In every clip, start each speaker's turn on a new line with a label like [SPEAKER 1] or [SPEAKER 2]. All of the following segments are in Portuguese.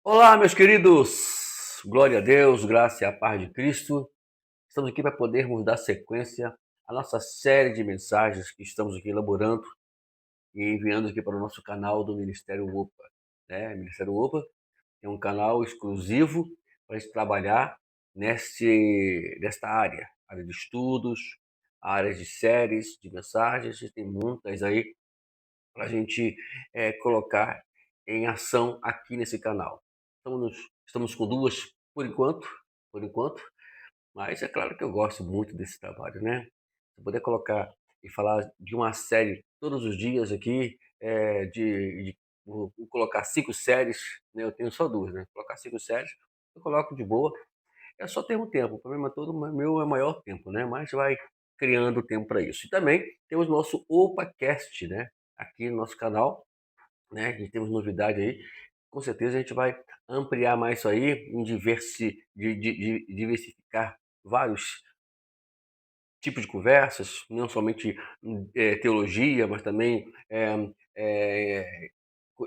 [SPEAKER 1] Olá, meus queridos! Glória a Deus, graça e a paz de Cristo. Estamos aqui para podermos dar sequência à nossa série de mensagens que estamos aqui elaborando e enviando aqui para o nosso canal do Ministério OPA. Ministério OPA é um canal exclusivo para a gente trabalhar nesta área de estudos, áreas de séries, de mensagens, e tem muitas aí para a gente colocar em ação aqui nesse canal. Estamos com duas por enquanto, mas é claro que eu gosto muito desse trabalho, né? Se poder colocar e falar de uma série todos os dias aqui, vou colocar 5 séries, né? Eu tenho só duas, né? Colocar 5 séries, eu coloco de boa. É só ter um tempo, o problema todo meu é maior tempo, né? Mas vai criando tempo para isso. E também temos nosso OpaCast, né? Aqui no nosso canal, né? A gente temos novidade aí. Com certeza a gente vai ampliar mais isso aí, em diversificar vários tipos de conversas, não somente teologia, mas também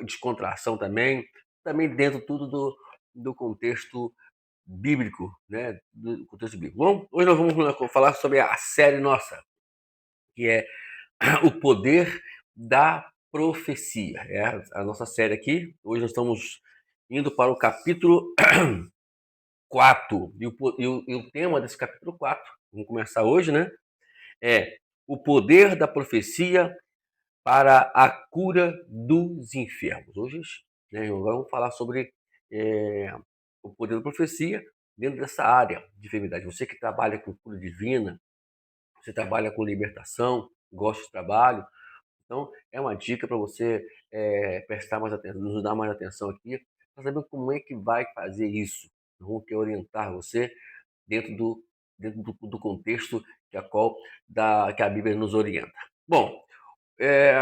[SPEAKER 1] descontração também dentro tudo do contexto bíblico, né? Do contexto bíblico. Bom, hoje nós vamos falar sobre a série nossa, que é o poder da profecia. É a nossa série aqui. Hoje nós estamos indo para o capítulo 4. E o tema desse capítulo 4, vamos começar hoje, né? É o poder da profecia para a cura dos enfermos. Hoje, né, vamos falar sobre é, o poder da profecia dentro dessa área de enfermidade. Você que trabalha com cura divina, você trabalha com libertação, gosta de trabalho, então, é uma dica para você prestar mais atenção, nos dar mais atenção aqui, para saber como é que vai fazer isso. Vamos que orientar você dentro do contexto que a Bíblia nos orienta. Bom,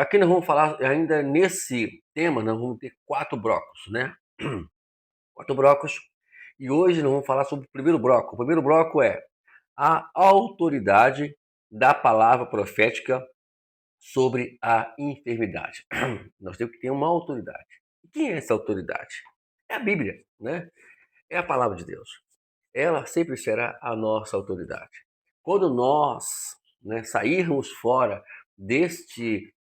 [SPEAKER 1] aqui nós vamos falar ainda nesse tema, nós vamos ter 4 blocos, né? 4 blocos. E hoje nós vamos falar sobre o primeiro bloco. O primeiro bloco é a autoridade da palavra profética sobre a enfermidade. Nós temos que ter uma autoridade. E quem é essa autoridade? É a Bíblia, né? É a palavra de Deus. Ela sempre será a nossa autoridade. Quando nós, né, sairmos fora deste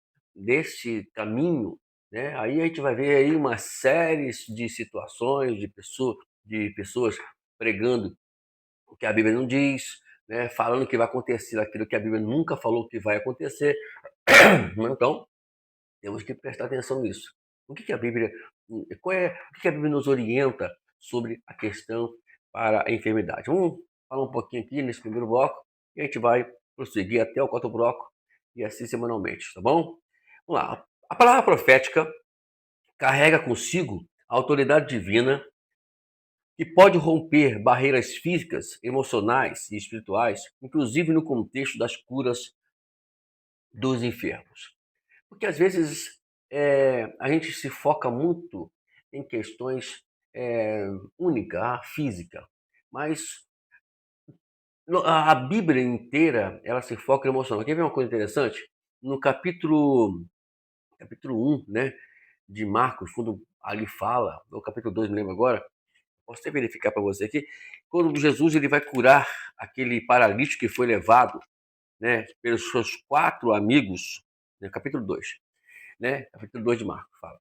[SPEAKER 1] caminho, né, aí a gente vai ver aí uma série de situações de pessoas pregando o que a Bíblia não diz, né, falando que vai acontecer aquilo que a Bíblia nunca falou que vai acontecer. Então, temos que prestar atenção nisso. O que a Bíblia, o que a Bíblia nos orienta sobre a questão para a enfermidade? Vamos falar um pouquinho aqui nesse primeiro bloco e a gente vai prosseguir até o 4º bloco e assim semanalmente, tá bom? Vamos lá. A palavra profética carrega consigo a autoridade divina que pode romper barreiras físicas, emocionais e espirituais, inclusive no contexto das curas dos enfermos. Porque às vezes a gente se foca muito em questões única, física, mas a Bíblia inteira ela se foca no emocional. Quer ver uma coisa interessante? No capítulo 1, né, de Marcos, quando ali fala, no capítulo 2, me lembro agora, posso até verificar para você aqui, quando Jesus ele vai curar aquele paralítico que foi levado, né, pelos seus 4 amigos, no capítulo 2, né, capítulo 2 de Marcos, fala.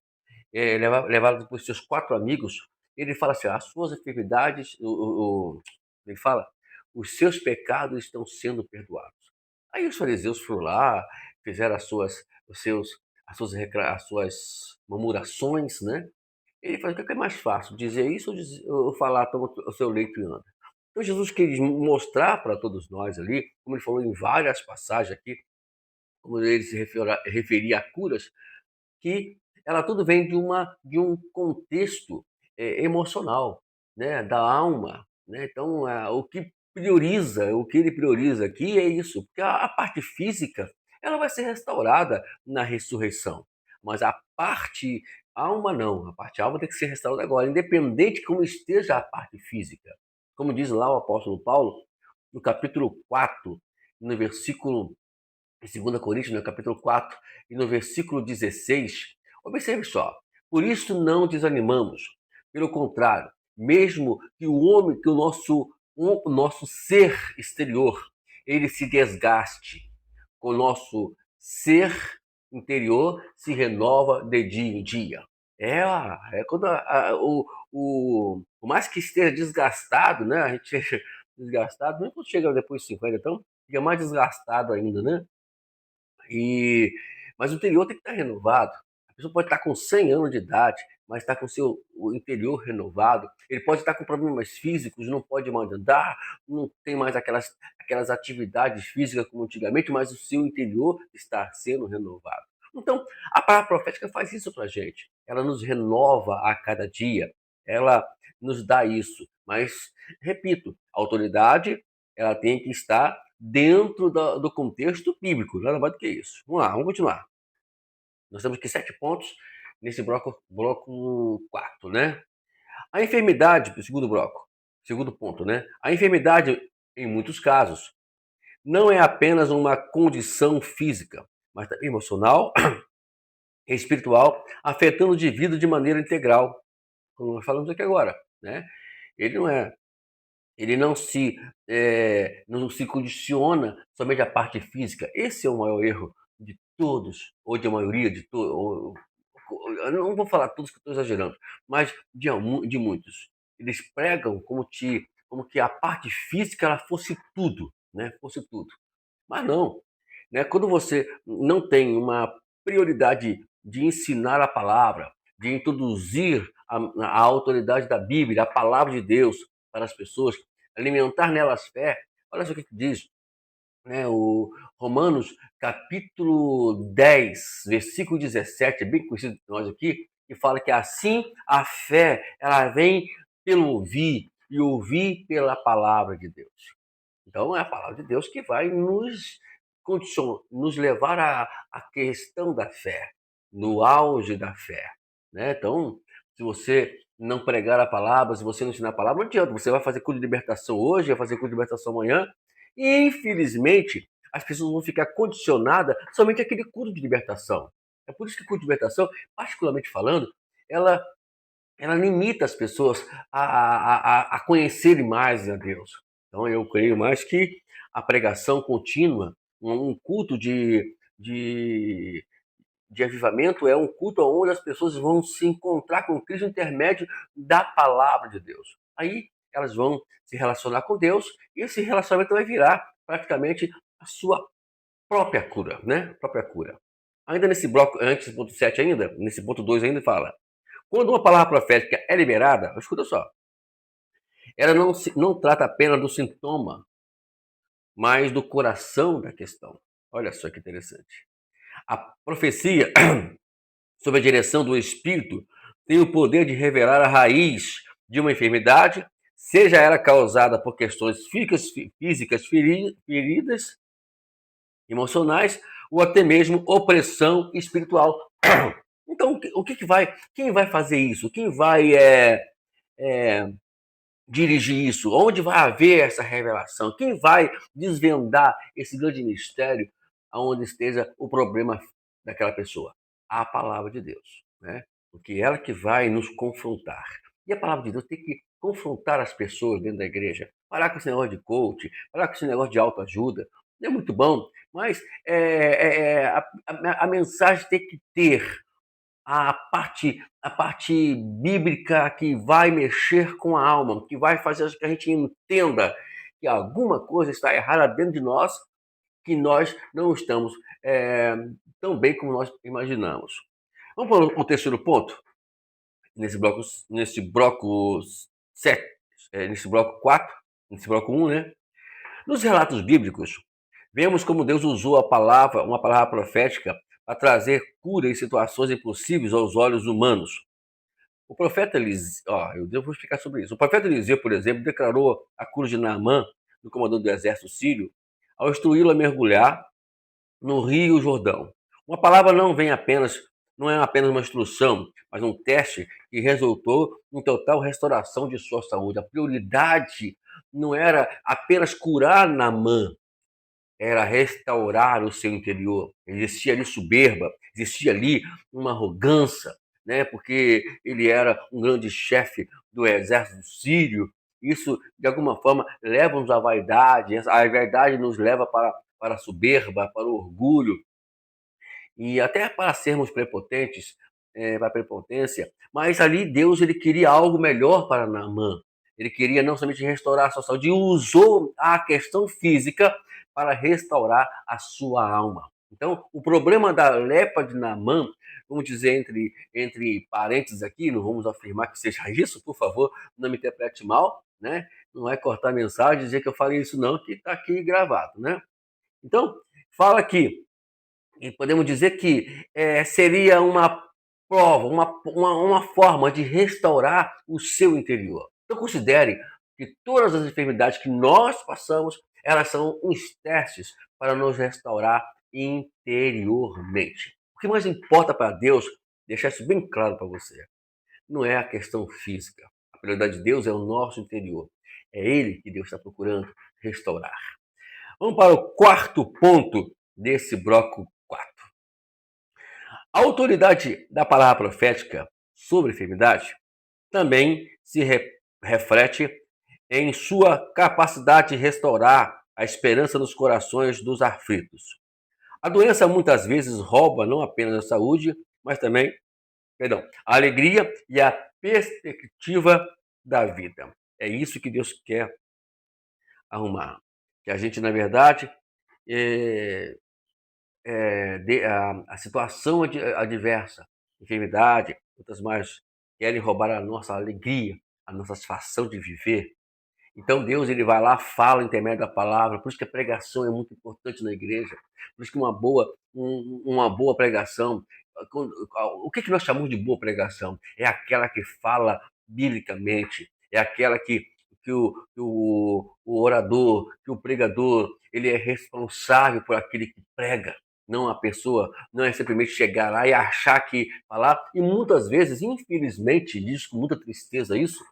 [SPEAKER 1] Levado por seus 4 amigos, ele fala assim: as suas enfermidades, ele fala, os seus pecados estão sendo perdoados. Aí os fariseus foram lá, fizeram as suas murmurações, né? Ele fala: o que é mais fácil, dizer isso ou falar, toma o seu leito e anda? Então Jesus quis mostrar para todos nós ali, como ele falou em várias passagens aqui, como ele se referia a curas, que ela tudo vem de um contexto emocional, né, da alma, né? Então, o que ele prioriza aqui é isso, porque a parte física ela vai ser restaurada na ressurreição, mas a parte alma não, a parte alma tem que ser restaurada agora, independente de como esteja a parte física. Como diz lá o apóstolo Paulo, no capítulo 4, no versículo em 2 Coríntios, no capítulo 4, e no versículo 16, observe só. Por isso não desanimamos. Pelo contrário, mesmo que o nosso ser exterior, ele se desgaste, o nosso ser interior se renova de dia em dia. É quando por mais que esteja desgastado, né? A gente desgastado, nem quando chega depois de 50, então fica mais desgastado ainda, né? E, mas o interior tem que estar renovado. A pessoa pode estar com 100 anos de idade, mas está com o interior renovado. Ele pode estar com problemas físicos, não pode mais andar, não tem mais aquelas atividades físicas como antigamente, mas o seu interior está sendo renovado. Então, a palavra profética faz isso para a gente. Ela nos renova a cada dia. Ela nos dá isso. Mas, repito, a autoridade ela tem que estar dentro do contexto bíblico, nada mais do que isso. Vamos lá, vamos continuar. Nós temos aqui 7 pontos nesse bloco 4, né? A enfermidade, o segundo bloco, segundo ponto, né? A enfermidade, em muitos casos, não é apenas uma condição física, mas também emocional e espiritual, afetando o indivíduo de maneira integral, como nós falamos aqui agora, né? Ele não é Ele não se condiciona somente à parte física. Esse é o maior erro de todos, ou de a maioria de todos. Eu não vou falar todos que estou exagerando, mas de muitos. Eles pregam como que a parte física ela fosse tudo, né? Fosse tudo. Mas não, né? Quando você não tem uma prioridade de ensinar a palavra, de introduzir a autoridade da Bíblia, a palavra de Deus para as pessoas, alimentar nelas fé, olha só o que diz, né? O Romanos capítulo 10, versículo 17, é bem conhecido de nós aqui, que fala que assim a fé ela vem pelo ouvir e ouvir pela palavra de Deus. Então é a palavra de Deus que vai nos levar à questão da fé, no auge da fé, né? Então, se você não pregar a palavra, se você não ensinar a palavra, não adianta. Você vai fazer curso de libertação hoje, vai fazer curso de libertação amanhã, e infelizmente as pessoas vão ficar condicionadas somente àquele curso de libertação. É por isso que o curso de libertação, particularmente falando, ela ela limita as pessoas a conhecerem mais a Deus. Então, eu creio mais que a pregação contínua, um culto de, de avivamento, é um culto onde as pessoas vão se encontrar com o Cristo intermédio da palavra de Deus. Aí elas vão se relacionar com Deus e esse relacionamento vai virar praticamente a sua própria cura, né? Própria cura. Ainda nesse bloco, antes do ponto 7 ainda, nesse ponto 2 ainda fala, quando uma palavra profética é liberada, escuta só, ela não trata apenas do sintoma, mas do coração da questão. Olha só que interessante. A profecia, sob a direção do Espírito, tem o poder de revelar a raiz de uma enfermidade, seja ela causada por questões físicas feridas, emocionais, ou até mesmo opressão espiritual. Então, quem vai fazer isso? Quem vai é, dirigir isso? Onde vai haver essa revelação? Quem vai desvendar esse grande mistério aonde esteja o problema daquela pessoa? A palavra de Deus, né? Porque é ela que vai nos confrontar. E a palavra de Deus tem que confrontar as pessoas dentro da igreja. Parar com esse negócio de coach, parar com esse negócio de autoajuda. É muito bom, mas a mensagem tem que ter a parte bíblica que vai mexer com a alma, que vai fazer que a gente entenda que alguma coisa está errada dentro de nós, que nós não estamos tão bem como nós imaginamos. Vamos para o terceiro ponto, nesse bloco 7, nesse bloco 4, nesse bloco 1, né? Nos relatos bíblicos, vemos como Deus usou uma palavra profética para trazer cura em situações impossíveis aos olhos humanos. O profeta Eliseu, eu vou explicar sobre isso. O profeta Eliseu, por exemplo, declarou a cura de Naamã, do comandante do exército sírio, ao instruí-lo a mergulhar no Rio Jordão. Uma palavra não é apenas uma instrução, mas um teste que resultou em total restauração de sua saúde. A prioridade não era apenas curar Naamã, era restaurar o seu interior. Existia ali soberba, existia ali uma arrogância, né, porque ele era um grande chefe do exército sírio. Isso, de alguma forma, leva-nos à vaidade, a vaidade nos leva para a soberba, para o orgulho, e até para sermos prepotentes, para a prepotência, mas ali Deus ele queria algo melhor para Naamã. Ele queria não somente restaurar a sua saúde, e usou a questão física para restaurar a sua alma. Então, o problema da lepra de Naamã, vamos dizer entre parênteses aqui, não vamos afirmar que seja isso, por favor, não me interprete mal, né? Não vai cortar a mensagem e dizer que eu falei isso não, que está aqui gravado, né? Então, fala aqui, e podemos dizer que seria uma prova, uma forma de restaurar o seu interior. Então considere que todas as enfermidades que nós passamos, elas são uns testes para nos restaurar interiormente. O que mais importa para Deus, deixar isso bem claro para você, não é a questão física. A prioridade de Deus é o nosso interior. É Ele que Deus está procurando restaurar. Vamos para o quarto ponto desse bloco 4. A autoridade da palavra profética sobre a enfermidade também se reflete em sua capacidade de restaurar a esperança nos corações dos aflitos. A doença muitas vezes rouba não apenas a saúde, mas também, a alegria e a perspectiva da vida. É isso que Deus quer arrumar. Que a gente, na verdade, é, a situação adversa, enfermidade, outras mais, querem roubar a nossa alegria, a nossa satisfação de viver. Então Deus ele vai lá, fala em intermédio da palavra, por isso que a pregação é muito importante na igreja, por isso que uma boa pregação, o que nós chamamos de boa pregação? É aquela que fala biblicamente, é aquela que o orador, que o pregador, ele é responsável por aquele que prega, não a pessoa, não é simplesmente chegar lá e achar que falar, e muitas vezes, infelizmente, diz com muita tristeza isso,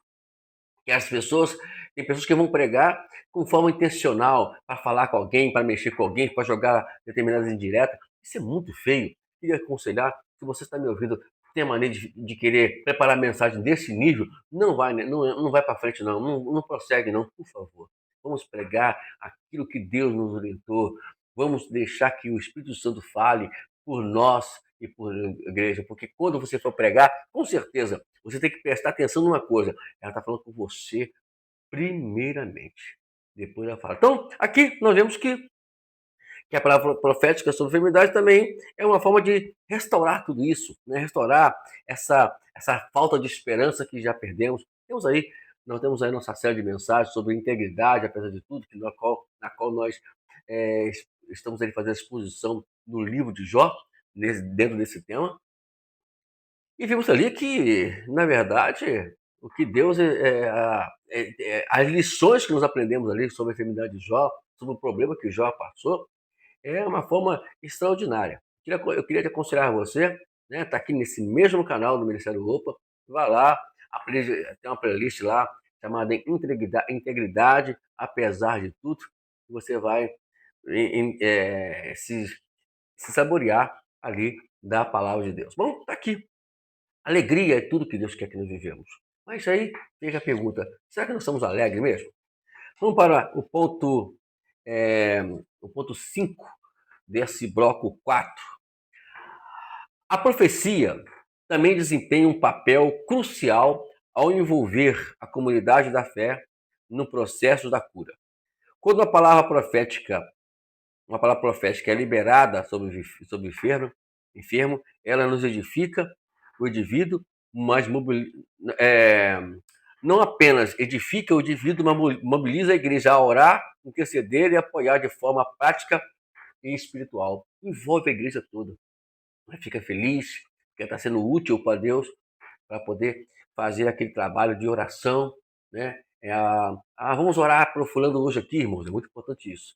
[SPEAKER 1] que as pessoas, tem pessoas que vão pregar com forma intencional, para falar com alguém, para mexer com alguém, para jogar determinadas indiretas. Isso é muito feio. Queria aconselhar, se você está me ouvindo, tem a maneira de querer preparar mensagem desse nível, não vai para frente não prossegue não, por favor. Vamos pregar aquilo que Deus nos orientou, vamos deixar que o Espírito Santo fale por nós e por igreja, porque quando você for pregar, com certeza, você tem que prestar atenção numa coisa, ela está falando com você primeiramente. Depois ela fala. Então, aqui nós vemos que a palavra profética sobre enfermidade também é uma forma de restaurar tudo isso, né? Restaurar essa falta de esperança que já perdemos. Nós temos aí nossa série de mensagens sobre integridade, apesar de tudo, na qual nós é, estamos aí fazendo a exposição no livro de Jó, dentro desse tema. E vimos ali que, na verdade, o que Deus as lições que nós aprendemos ali sobre a enfermidade de Jó, sobre o problema que Jó passou, é uma forma extraordinária. Eu queria te aconselhar você, né? Tá aqui nesse mesmo canal do Ministério Roupa, vai lá, tem uma playlist lá chamada Integridade, apesar de tudo, que você vai se saborear ali da palavra de Deus. Bom, tá aqui. Alegria é tudo que Deus quer que nós vivemos. Mas aí fica a pergunta: será que nós somos alegres mesmo? Vamos para o ponto 5 desse bloco 4. A profecia também desempenha um papel crucial ao envolver a comunidade da fé no processo da cura. Quando uma palavra profética é liberada sobre o enfermo, ela nos edifica o indivíduo, mas não apenas edifica o indivíduo, mas mobiliza a igreja a orar, interceder e apoiar de forma prática e espiritual. Envolve a igreja toda. Fica feliz, porque está sendo útil para Deus, para poder fazer aquele trabalho de oração, né? Vamos orar para o fulano hoje aqui, irmãos, é muito importante isso.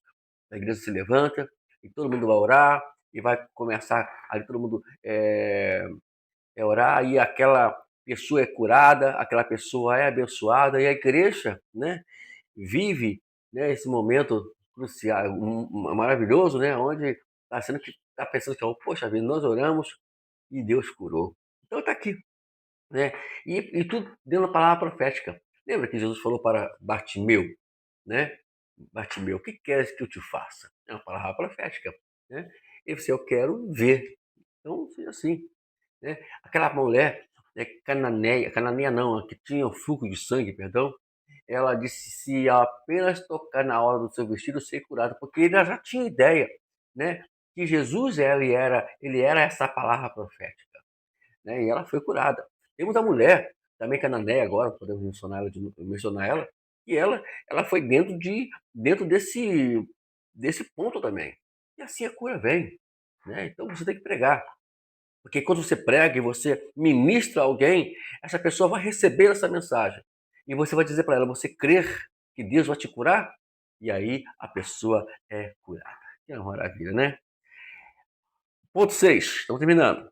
[SPEAKER 1] A igreja se levanta e todo mundo vai orar e vai começar ali todo mundo orar e aquela pessoa é curada, aquela pessoa é abençoada e a igreja, né, vive, né, esse momento crucial, maravilhoso, né, onde está pensando que, poxa vida, nós oramos e Deus curou. Então está aqui. né? E tudo dentro da palavra profética. Lembra que Jesus falou para Bartimeu, né? Bartimeu, o que queres que eu te faça? É uma palavra profética, né? Ele disse, eu quero ver. Então, seja assim, né? Aquela mulher, né, cananeia não, a que tinha o fluxo de sangue, perdão, ela disse, se apenas tocar na hora do seu vestido, ser curado, porque ele já tinha ideia, né? Que Jesus ele era essa palavra profética, né? E ela foi curada. Temos a mulher, também cananeia agora, podemos mencionar ela, e ela foi dentro desse ponto também. E assim a cura vem, né? Então você tem que pregar. Porque quando você prega e você ministra a alguém, essa pessoa vai receber essa mensagem. E você vai dizer para ela, você crer que Deus vai te curar? E aí a pessoa é curada. Que maravilha, né? Ponto 6, estamos terminando.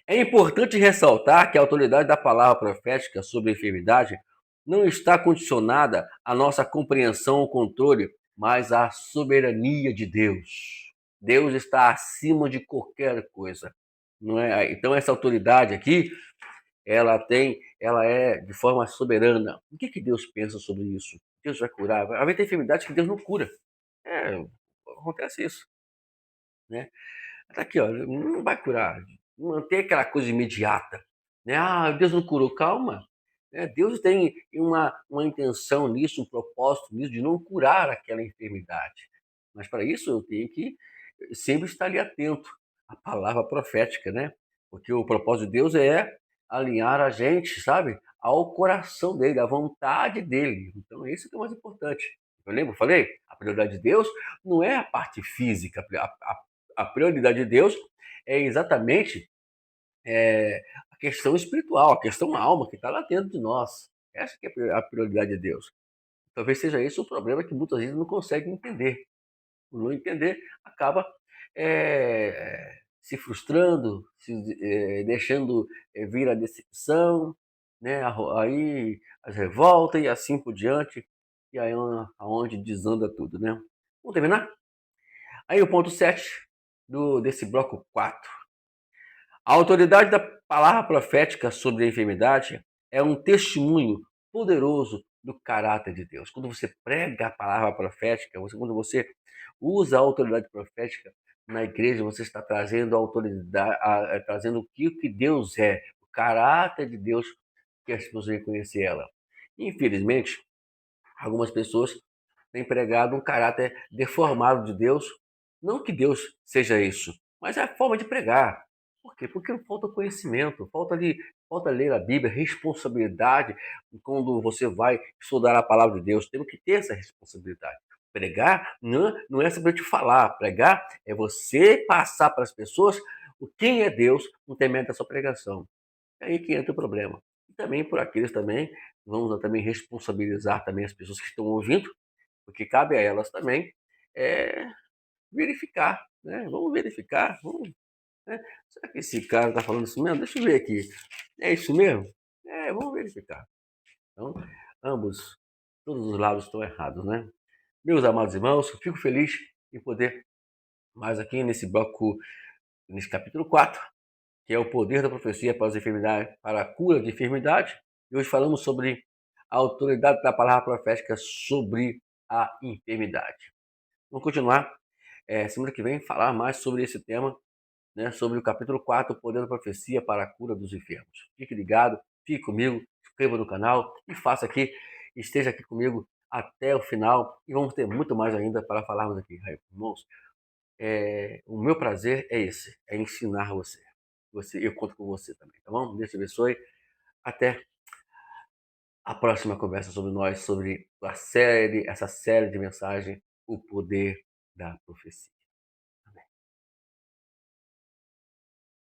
[SPEAKER 1] É importante ressaltar que a autoridade da palavra profética sobre a enfermidade não está condicionada à nossa compreensão ou controle, mas à soberania de Deus. Deus está acima de qualquer coisa, não é? Então essa autoridade aqui, ela é de forma soberana. O que Deus pensa sobre isso? Deus vai curar? Vai haver enfermidades que Deus não cura. É, acontece isso, né? Tá aqui, ó, não vai curar. Não tem aquela coisa imediata, né? Ah, Deus não curou, calma. Né? Deus tem uma intenção nisso, um propósito nisso, de não curar aquela enfermidade. Mas para isso eu tenho que sempre estar ali atento à palavra profética, né? Porque o propósito de Deus é alinhar a gente, sabe? Ao coração dele, à vontade dele. Então, isso que é o mais importante. Eu lembro, falei, a prioridade de Deus não é a parte física, a prioridade de Deus é exatamente a questão espiritual, a questão alma que está lá dentro de nós. Essa que é a prioridade de Deus. Talvez seja esse o problema que muitas vezes não conseguem entender. Por não entender, acaba se frustrando, deixando vir a decepção, né? Aí as revoltas e assim por diante, e aí é aonde desanda tudo, né? Vamos terminar? Aí o ponto 7 desse bloco 4. A autoridade da palavra profética sobre a enfermidade é um testemunho poderoso do caráter de Deus. Quando você prega a palavra profética, quando você usa a autoridade profética na igreja, você está trazendo a autoridade, trazendo o que Deus é, o caráter de Deus, que as pessoas vão conhecer ela. Infelizmente, algumas pessoas têm pregado um caráter deformado de Deus. Não que Deus seja isso, mas é a forma de pregar. Por quê? Porque falta conhecimento, falta ler a Bíblia, responsabilidade quando você vai estudar a palavra de Deus. Temos que ter essa responsabilidade. Pregar não é simplesmente falar, pregar é você passar para as pessoas o quem é Deus no temento da sua pregação. É aí que entra o problema. E também por aqueles também, vamos também responsabilizar também as pessoas que estão ouvindo, porque cabe a elas também é, verificar, né? Vamos verificar, vamos, né? Será que esse cara está falando isso mesmo? Deixa eu ver aqui. É isso mesmo? Vamos verificar. Então, ambos, todos os lados estão errados, né? Meus amados irmãos, eu fico feliz em poder mais aqui nesse bloco, nesse capítulo 4, que é o poder da profecia para as enfermidades, para a cura de enfermidade. E hoje falamos sobre a autoridade da palavra profética sobre a enfermidade. Vamos continuar semana que vem falar mais sobre esse tema, né, sobre o capítulo 4, o poder da profecia para a cura dos enfermos. Fique ligado, fique comigo, inscreva no canal e faça aqui, esteja aqui comigo até o final e vamos ter muito mais ainda para falarmos aqui, irmãos. O meu prazer é esse, é ensinar você. Eu conto com você também, tá bom? Deus te abençoe. Até a próxima conversa sobre nós, sobre essa série de mensagens, o poder da profecia.